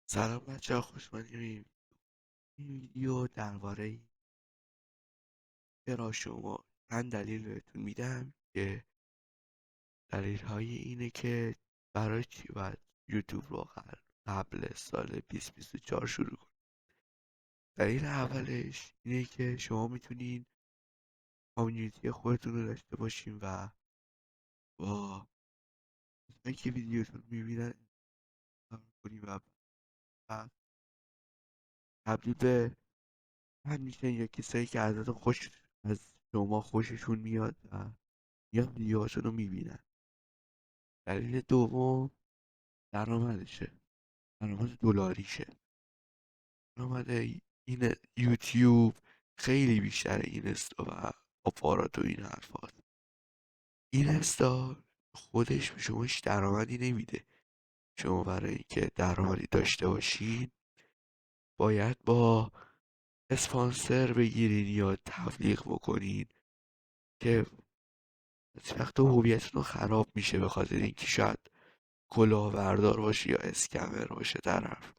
سلام بچه ها، خوش اومدیم. این ویدیو درباره چرا شما چند دلیل بهتون میدم که دلیل های اینه که برای چی باید یوتیوب رو قبل سال 2024 شروع کنید. دلیل اولش اینه که شما میتونین کامیونیتی خودتون رو داشته باشین و با کسایی که ویدیوتون میبینن کنین و تبدیل به همیشه یا کسایی که از شما خوششون میاد و یا ویدیوهاشون رو میبینن. دلیل دوم درآمدشه، درآمد دلاریشه. درآمد این یوتیوب خیلی بیشتر اینستا و آپارات و این حرفات. اینستا خودش به شما هیچ درآمدی نمیده. شما برای اینکه درآمدی داشته باشین باید با اسپانسر بگیرین یا تبلیغ بکنین که وقت هویتتون خراب میشه به خاطر اینکه شاید کلاهبردار باشه یا اسکمر باشه طرف.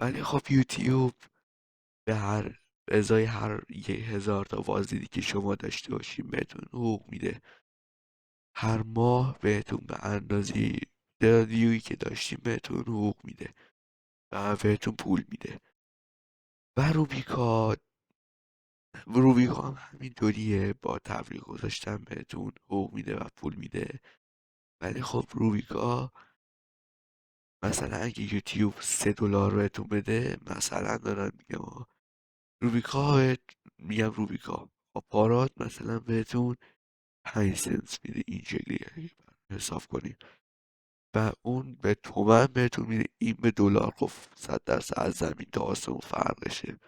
ولی خب یوتیوب به ازای هر 1000 تا بازدیدی که شما داشته باشین بهتون حقوق میده. هر ماه بهتون به اندازه تعداد ویویی که داشتین بهتون حقوق میده و بهتون پول میده. و روبیکا هم همینطوریه، با تبلیغ گذاشتن بهتون حقوق میده و پول میده. ولی خب روبیکا مثلا اگه یوتیوب $3 بهتون بده، مثلا دارن میگم روبیکا آپارات مثلا بهتون 5 سنت میده، این شکلی اگه حساب کنیم و اون به تومن بهتون میده، این به دلار. خب 100% از زمین تا آسمون فرقشه.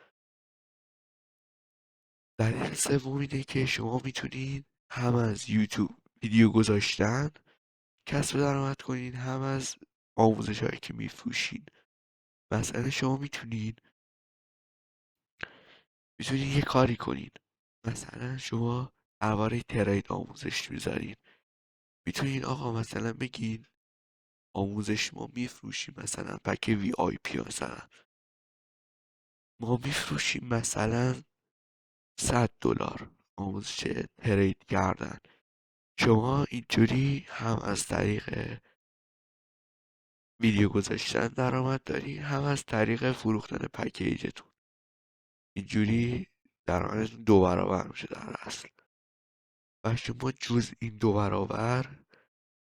دلیل سوم اینه که شما میتونین هم از یوتیوب ویدیو گذاشتن کسب درآمد کنین، هم از آموزش هایی که میفروشین. مثلا شما میتونین یه کاری کنین، مثلا شما درباره ترید آموزش میذارین. میتونین آقا مثلا بگین آموزش ما میفروشیم مثلا پک وی آی پی، مثلا ما میفروشیم مثلا $100 آموزش ترید کردن. شما اینجوری هم از طریق ویدیو گذاشتن درآمد داری، هم از طریق فروختن پکیجتون. اینجوری درآمدتون 2 برابر میشه در اصل. و شما جز این 2 برابر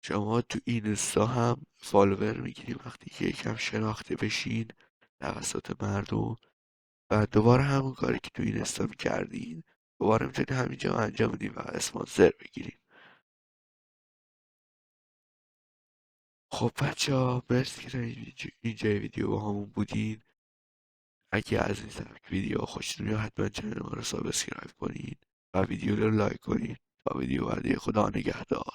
شما تو اینستا هم فالوور میگیریم وقتی که یکم شناخته بشین توسط مردم، و دوباره همون کاری که تو اینستا میکردین دوباره میتونین همینجا انجام بدین و اسپانسر بگیرین. خب بچه ها، مرسی که تا اینجای ویدیو با همون بودین. اگه از این سبک ویدیو خوشتون میاد حتما چنل ما رو سابسکرایب کنین و ویدیو رو لایک کنین. تا ویدیو بعدی، خدا نگهدار.